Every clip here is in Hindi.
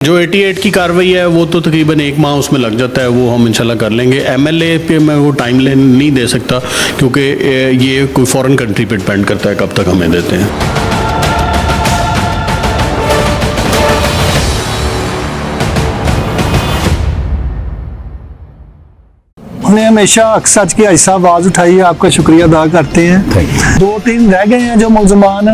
जो 88 की कार्रवाई है वो तो तकरीबन एक माह उसमें लग जाता है, वो हम इंशाल्लाह कर लेंगे। एमएलए पे मैं वो टाइम लाइन नहीं दे सकता क्योंकि ये कोई फॉरेन कंट्री पे डिपेंड करता है कब तक हमें देते हैं। हमने हमेशा सच की ऐसा आवाज़ उठाई है, आपका शुक्रिया अदा करते हैं। 2-3 रह गए हैं जो मुलजमान,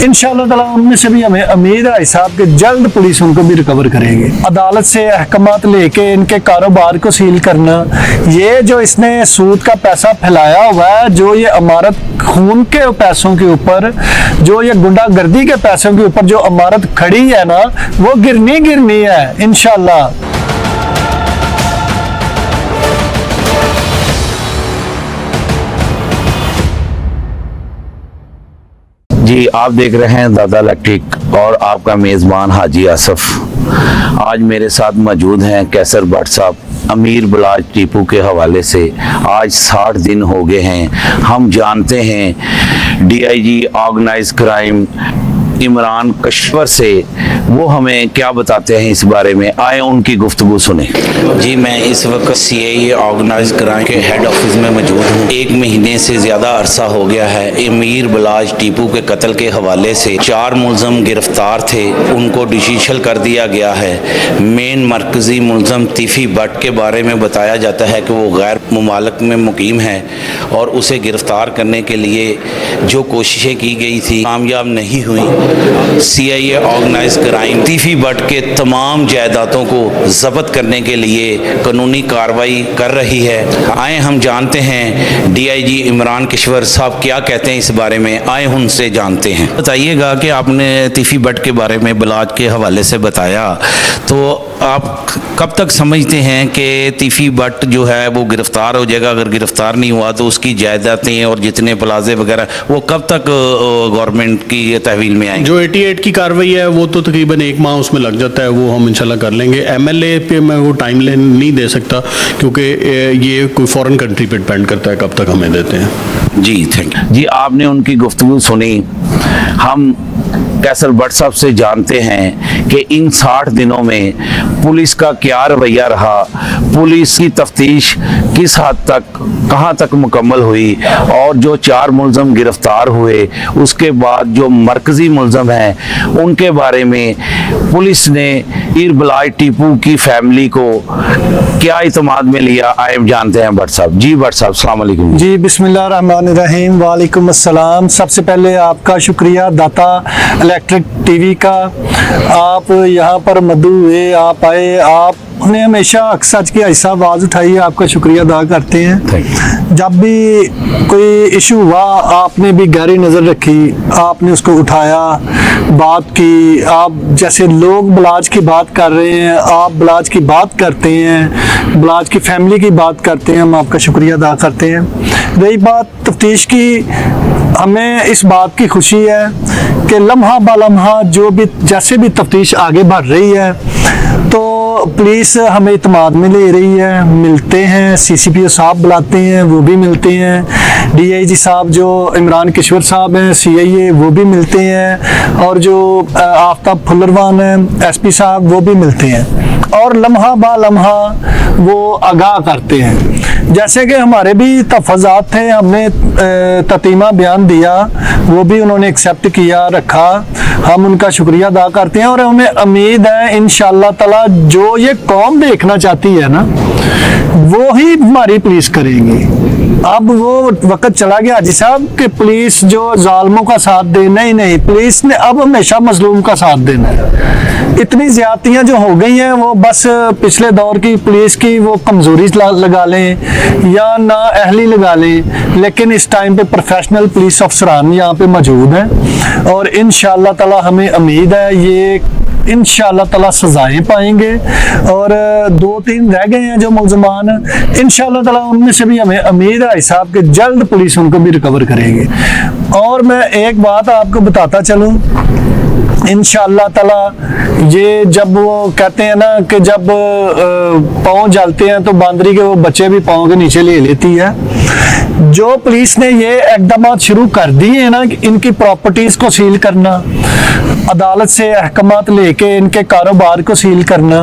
इंशाअल्लाह ताला उनमें से भी हमें उम्मीद है साहब कि जल्द पुलिस उनको भी रिकवर करेगी। अदालत से अहकामात लेके इनके कारोबार को सील करना, ये जो इसने सूद का पैसा फैलाया हुआ है, जो ये अमारत खून के पैसों के ऊपर, जो ये गुंडागर्दी के पैसों के ऊपर जो अमारत खड़ी है ना, वो गिरनी है इंशाअल्लाह। जी, आप देख रहे हैं दादा इलेक्ट्रिक और आपका मेज़बान हाजी आसफ। आज मेरे साथ मौजूद हैं कैसर भट्ट साहब। अमीर बलाज टीपू के हवाले से आज 60 दिन हो गए हैं। हम जानते हैं डीआईजी ऑर्गेनाइज क्राइम इमरान कश्वर से, वो हमें क्या बताते हैं इस बारे में, आए उनकी गुफ्तगू सुने। जी, मैं इस वक्त सीआईए ऑर्गेनाइज क्राइम के हेड ऑफिस में मौजूद हूँ। 1 महीने से ज़्यादा अरसा हो गया है अमीर बलाज टीपू के कत्ल के हवाले से 4 मुलजम गिरफ्तार थे, उनको डिसीशल कर दिया गया है। मेन मरकज़ी मुलजम तीफ़ी भट्ट के बारे में बताया जाता है कि वो गैर मुमालिक में मुकीम है और उसे गिरफ्तार करने के लिए जो कोशिशें की गई थी कामयाब नहीं हुई। सीआईए ऑर्गेनाइज क्राइम तीफ़ी भट्ट के तमाम जायदादों को जब्त करने के लिए कानूनी कार्रवाई कर रही है। आए हम जानते हैं डीआईजी इमरान कश्वर साहब क्या कहते हैं इस बारे में, आए उनसे जानते हैं। बताइएगा कि आपने तीफ़ी भट्ट के बारे में बलाज के हवाले से बताया, तो आप कब तक समझते हैं कि तीफ़ी भट्ट जो है वो गिरफ़्तार हो जाएगा? अगर गिरफ़्तार नहीं हुआ तो उसकी जायदादें और जितने प्लाजे वगैरह वो कब तक गवर्नमेंट की तहवील में आएंगे? जो 88 की कार्रवाई है वो तो तकरीबन एक माह उसमें लग जाता है, वो हम इंशाल्लाह कर लेंगे। एमएलए पे मैं वो टाइम लाइन नहीं दे सकता क्योंकि ये कोई फॉरेन कंट्री पे डिपेंड करता है कब तक हमें देते हैं। जी, थैंक यू। जी, आपने उनकी गुफ्तगू सुनी। हम कैसर भट्ट साहब से जानते हैं कि इन 60 दिनों में पुलिस का क्या रवैया रहा, पुलिस की तफ्तीश किस हद तक, कहां तक मुकम्मल हुई, और जो 4 मुलजम गिरफ्तार हुए उसके बाद जो मरकजी मुलजम हैं उनके बारे में पुलिस ने अमीर बलाज टीपू की फैमिली को क्या इत्मीनान में लिया, आए जानते हैं भट्ट साहब। जी भट्ट साहब, अस्सलाम वालेकुम। जी, बिस्मिल्लाहिर्रहमानिर्रहीम, वालेकुम अस्सलाम। सबसे पहले आपका शुक्रिया दाता इलेक्ट्रिक टीवी का, आप यहाँ पर मदऊ हुए, आप आए, आपने हमेशा सच की ऐसा आवाज़ उठाई है, आपका शुक्रिया अदा करते हैं। जब भी कोई इशू हुआ आपने भी गहरी नज़र रखी, आपने उसको उठाया, बात की। आप जैसे लोग बलाज की बात कर रहे हैं, आप बलाज की बात करते हैं, बलाज की फैमिली की बात करते हैं, हम आपका शुक्रिया अदा करते हैं। रही बात तफ्तीश की, हमें इस बात की खुशी है कि लम्हा बा लम्हा जो भी जैसे भी तफ्तीश आगे बढ़ रही है तो पुलिस हमें इत्मीनान में ले रही है। मिलते हैं, सीसीपीओ साहब बुलाते हैं, वो भी मिलते हैं। डीआईजी साहब जो इमरान कश्वर साहब हैं सीआईए, वो भी मिलते हैं, और जो आफ्ताब फुल्लरवान हैं एसपी साहब, वो भी मिलते हैं और लम्हा बा लम्हा वो आगाह करते हैं। जैसे कि हमारे भी तफज़ात थे, हमने ततीमा बयान दिया, वो भी उन्होंने एक्सेप्ट किया, रखा, हम उनका शुक्रिया अदा करते हैं। और हमें उम्मीद है इंशाअल्लाह ताला जो ये कौम देखना चाहती है ना, वो ही हमारी पुलिस करेगी। अब वो वक्त चला गया हाजी साहब कि पुलिस जो जालिमों का साथ दे, नहीं, पुलिस ने अब हमेशा मजलूम का साथ देना है। इतनी ज्यादतियां जो हो गई हैं वो बस पिछले दौर की पुलिस की वो कमजोरी लगा लें या ना अहली लगा लें, लेकिन इस टाइम पे प्रोफेशनल पुलिस अफसरान यहाँ पे मौजूद हैं और इंशाअल्लाह ताला हमें उम्मीद है ये इंशाअल्लाह ताला सजाएं पाएंगे। और 2-3 रह गए हैं जो मुलजमान, इंशाअल्लाह ताला उनमें से भी हमें उम्मीद है साहब कि जल्द पुलिस उनको भी रिकवर करेगी। और मैं एक बात आपको बताता चलूं, इंशाअल्लाह ताला ये जब वो कहते हैं ना कि जब पाँव जलते हैं तो बांदरी के वो बच्चे भी पाँव के नीचे ले लेती है। जो पुलिस ने ये इकदाम शुरू कर दिए हैं ना कि इनकी प्रॉपर्टीज को सील करना, अदालत से अहकामात लेके इनके कारोबार को सील करना,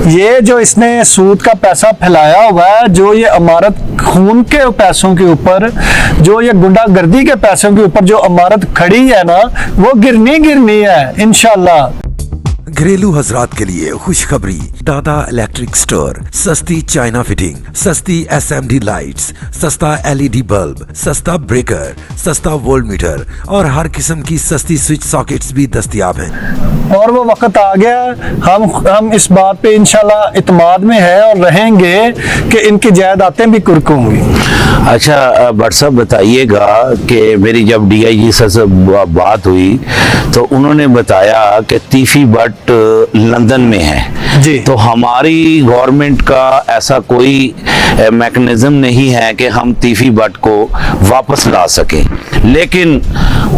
ये जो इसने सूद का पैसा फैलाया हुआ है, जो ये अमारत खून के पैसों के ऊपर, जो ये गुंडागर्दी के पैसों के ऊपर जो अमारत खड़ी है ना, वो गिरनी है इंशाल्लाह। घरेलू हजरात के लिए खुशखबरी, दादा इलेक्ट्रिक स्टोर, सस्ती चाइना फिटिंग, सस्ती SMD लाइट्स, सस्ता LED बल्ब, सस्ता ब्रेकर, सस्ता वोल्ट मीटर और हर किस्म की सस्ती स्विच सॉकेट्स भी दस्तयाब हैं। और वो वक्त आ गया, हम इस बात पे इंशाल्लाह इत्मीनान में है और रहेंगे कि इनकी जायदादें भी कुर्क होंगी। अच्छा भट्ट साहब बताइएगा कि मेरी जब DIG से बात हुई तो उन्होंने बताया कि तीफी भट्ट लंदन में है जी। तो हमारी गवर्नमेंट का ऐसा कोई मैकेनिज्म नहीं है कि हम तीफी भट्ट को वापस ला सकें, लेकिन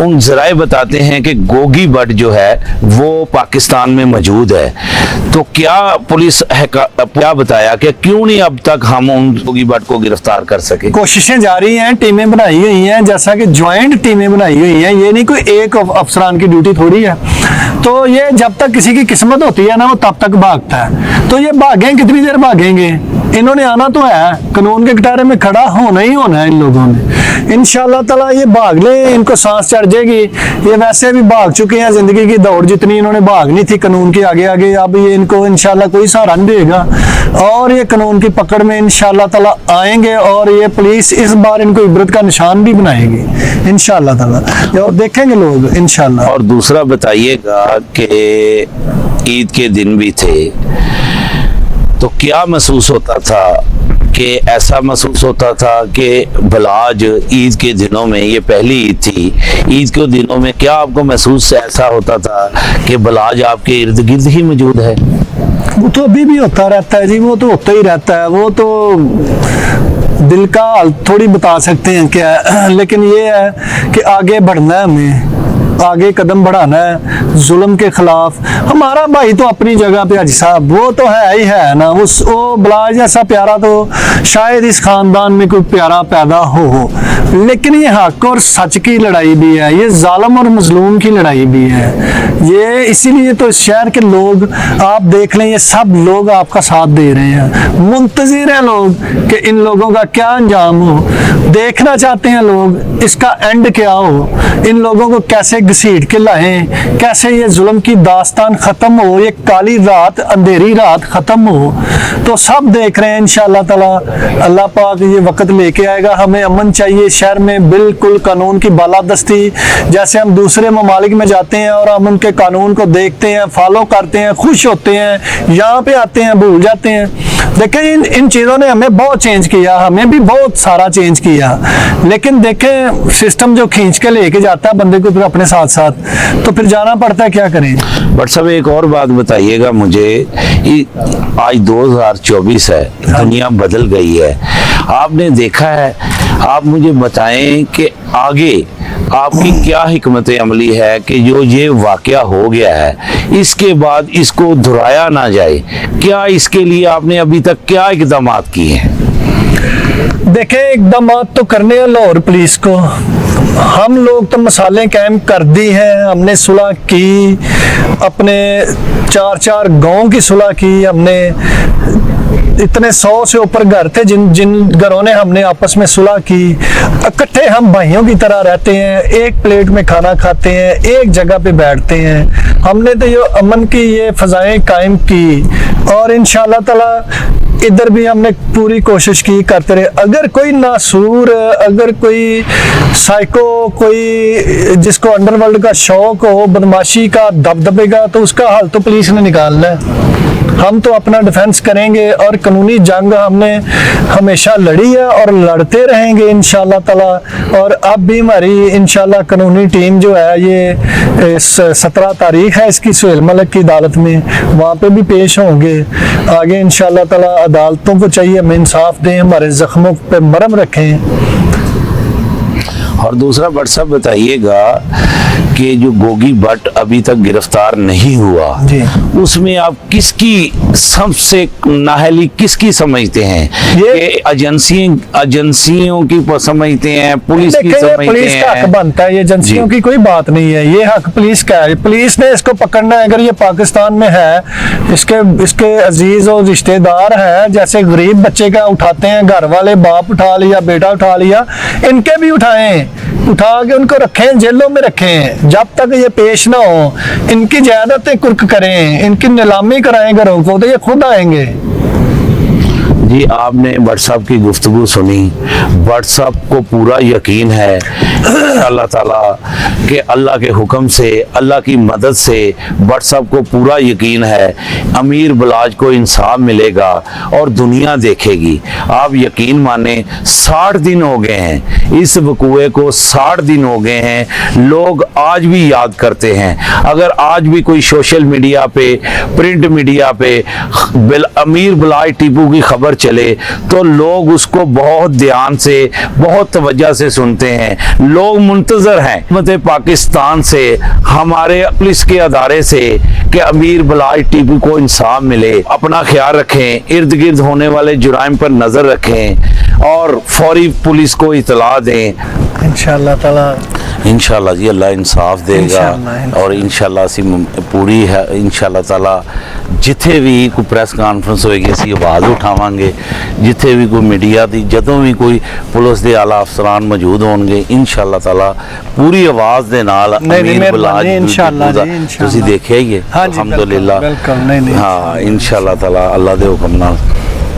उन जराए बताते हैं कि गोगी भट्ट जो है वो पाकिस्तान में मौजूद है। तो क्या पुलिस है क्या बताया कि क्यों नहीं अब तक हम उन गोगी भट्ट को गिरफ्तार कर सके? कोशिशें जारी हैं, टीमें बनाई हुई हैं, जैसा कि ज्वाइंट टीमें बनाई हुई हैं, ये नहीं कोई एक अफसरान की ड्यूटी थोड़ी है। तो ये जब तक किसी की किस्मत होती है ना वो तब तक भागता है। तो ये भागें, कितनी देर भागेंगे? इन्होंने आना तो है, कानून के कटारे में खड़ा होना ही होना है इन लोगों ने। इंशाल्लाह ताला ये भाग ले, इनको सांस चढ़ जाएगी। ये वैसे भी भाग चुके हैं, जिंदगी की दौड़ जितनी इन्होंने भागनी थी कानून के आगे आगे, अब ये इनको इंशाल्लाह कोई सहारा नहीं देगा और ये कानून की पकड़ में इंशाल्लाह ताला आएंगे और ये पुलिस इस बार इनको इबरत का निशान भी बनाएगी इंशाल्लाह ताला, और देखेंगे लोग इंशाल्लाह। और दूसरा बताइएगा कि ईद के दिन भी थे तो क्या महसूस होता था कि ऐसा महसूस होता था कि भलाज ईद के दिनों में, ये पहली ईद थी, ईद के दिनों में क्या आपको महसूस ऐसा होता था कि भलाज आपके इर्द गिर्द ही मौजूद है? वो तो अभी भी होता रहता है जी, वो तो होता ही रहता है। वो तो दिल का हाल थोड़ी बता सकते हैं क्या, लेकिन ये है कि आगे बढ़ना है, हमें आगे कदम बढ़ाना है जुल्म के खिलाफ। हमारा भाई तो अपनी जगह पे हाजी साहब वो तो है ही है ना, वो बलाज जैसा प्यारा तो शायद इस खानदान में कोई प्यारा पैदा हो, लेकिन ये हक और सच की लड़ाई भी है, ये जालिम और मजलूम की लड़ाई भी है। ये इसीलिए तो इस शहर के लोग आप देख लें, ये सब लोग आपका साथ दे रहे हैं, मुंतजिर हैं लोग कि इन लोगों का क्या अंजाम हो, देखना चाहते हैं लोग इसका एंड क्या हो, इन लोगों को कैसे घसीट के लाएं, कैसे ये जुल्म की दास्तान खत्म हो, ये काली रात अंधेरी रात खत्म हो। तो सब देख रहे हैं इंशाअल्लाह ताला, अल्लाह पाक ये वक्त लेके आएगा। हमें अमन चाहिए शहर में, बिल्कुल कानून की बालादस्ती, जैसे हम दूसरे ममालिक में जाते हैं और हम उनके कानून को देखते हैं, फॉलो करते हैं, खुश होते हैं, यहाँ पे आते हैं भूल जाते हैं। देखें इन चीज़ों ने हमें बहुत चेंज किया, हमें भी बहुत सारा चेंज किया, लेकिन देखें सिस्टम जो खींच के लेके जाता है बंदे को फिर अपने साथ साथ, तो फिर जाना पड़ता है, क्या करें। बट सब एक और बात बताइएगा मुझे, आज 2024 है, दुनिया बदल गई है, आपने देखा है, आप मुझे बताएं कि आगे आपकी क्या हिकमत अमली है कि जो ये वाकया हो गया है इसके बाद इसको दोहराया ना जाए, क्या इसके लिए आपने अभी तक क्या इकदाम किए हैं? देखें इकदाम तो करने हैं लाहौर पुलिस को, हम लोग तो मसाले कायम कर दी हैं, हमने सुलह की, अपने 4-4 गांव की सुलह की हमने, इतने 100 से ऊपर घर थे जिन घरों ने हमने आपस में सुलह की, इकट्ठे हम भाइयों की तरह रहते हैं, एक प्लेट में खाना खाते हैं, एक जगह पे बैठते हैं। हमने तो ये अमन की ये फजाएं कायम की और इंशाअल्लाह ताला इधर भी हमने पूरी कोशिश की, करते रहे। अगर कोई नासूर, अगर कोई साइको, कोई जिसको अंडरवर्ल्ड का शौक हो, बदमाशी का दबदबे का, तो उसका हाल तो पुलिस ने निकालना है। हम तो अपना डिफेंस करेंगे और कानूनी जंग हमने हमेशा लड़ी है और लड़ते रहेंगे इंशाअल्लाह ताला। और अब भी हमारी इंशाअल्लाह कानूनी टीम जो है, ये 17 तारीख है इसकी, सुहेल मलिक की अदालत में, वहाँ पे भी पेश होंगे। आगे इंशाअल्लाह ताला अदालतों को चाहिए हमें इंसाफ दें, हमारे जख्मों पे मरहम रखें। और दूसरा बट साहब बताइएगा कि जो गोगी भट्ट अभी तक गिरफ्तार नहीं हुआ, जी। उसमें आप किसकी सबसे नाअहली किसकी समझते हैं? ये- कि एजेंसियों की समझते हैं, पुलिस की देखिए, ये समझते पुलिस का हक हैं? बनता है, ये एजेंसियों जी। की कोई बात नहीं है, ये हक पुलिस का है। पुलिस ने इसको पकड़ना है। अगर ये पाकिस्तान में है, इसके अजीज और रिश्तेदार हैं, जैसे गरीब बच्चे का उठाते हैं, घर वाले बाप उठा लिया, बेटा उठा लिया, इनके भी उठाएं, उठा के उनको रखें, जेलों में रखें, जब तक ये पेश ना हो। इनकी ज़्यादतें कुर्क करें, इनकी नीलामी कराएं घरों को, तो ये खुद आएंगे। जी, आपने भट्ट साहब की गुफ्तगू सुनी। भट्ट साहब को पूरा यकीन है अल्लाह ताला के अल्लाह के हुक्म से, अल्लाह की मदद से भट्ट साहब को पूरा यकीन है अमीर बलाज को इंसाफ मिलेगा और दुनिया देखेगी। आप यकीन माने 60 दिन हो गए हैं इस वकूए को, 60 दिन हो गए हैं। लोग आज भी याद करते हैं। अगर आज भी कोई सोशल मीडिया पे, प्रिंट मीडिया पे अमीर बलाज टीपू की खबर चले तो लोग उसको बहुत ध्यान से, बहुत तवज्जो से सुनते हैं। लोग मुंतजर हैं हुकूमत पाकिस्तान से, हमारे पुलिस के अदारे से कि अमीर बलाज टीपू को इंसाफ मिले। अपना ख्याल रखें, इर्द गिर्द होने वाले जुराइम पर नजर रखें और फौरी पुलिस को इतला दें। इंशाअल्लाह ताला इंशाल्लाह जी अल्लाह इंसाफ देगा इंशाअल्लाह। और इंशाल्लाह ਅਸੀਂ पूरी है इंशाल्लाह ताला जिथे भी कोई प्रेस कॉन्फ्रेंस होएगी ਅਸੀਂ आवाज़ उठावांगे, जिथे भी कोई मीडिया दी जदों भी कोई पुलिस दे आला अफसरान मौजूद होणगे इंशाल्लाह ताला पूरी आवाज़ दे नाल अमीर बलाज इंशाअल्लाह जी, ਤੁਸੀਂ ਦੇਖਿਆ ਹੀ ਹੈ हाँ जी, अल्हम्दुलिल्लाह बिल्कुल, नहीं, हाँ इंशाल्लाह ताला अल्लाह दे हुक्म नाल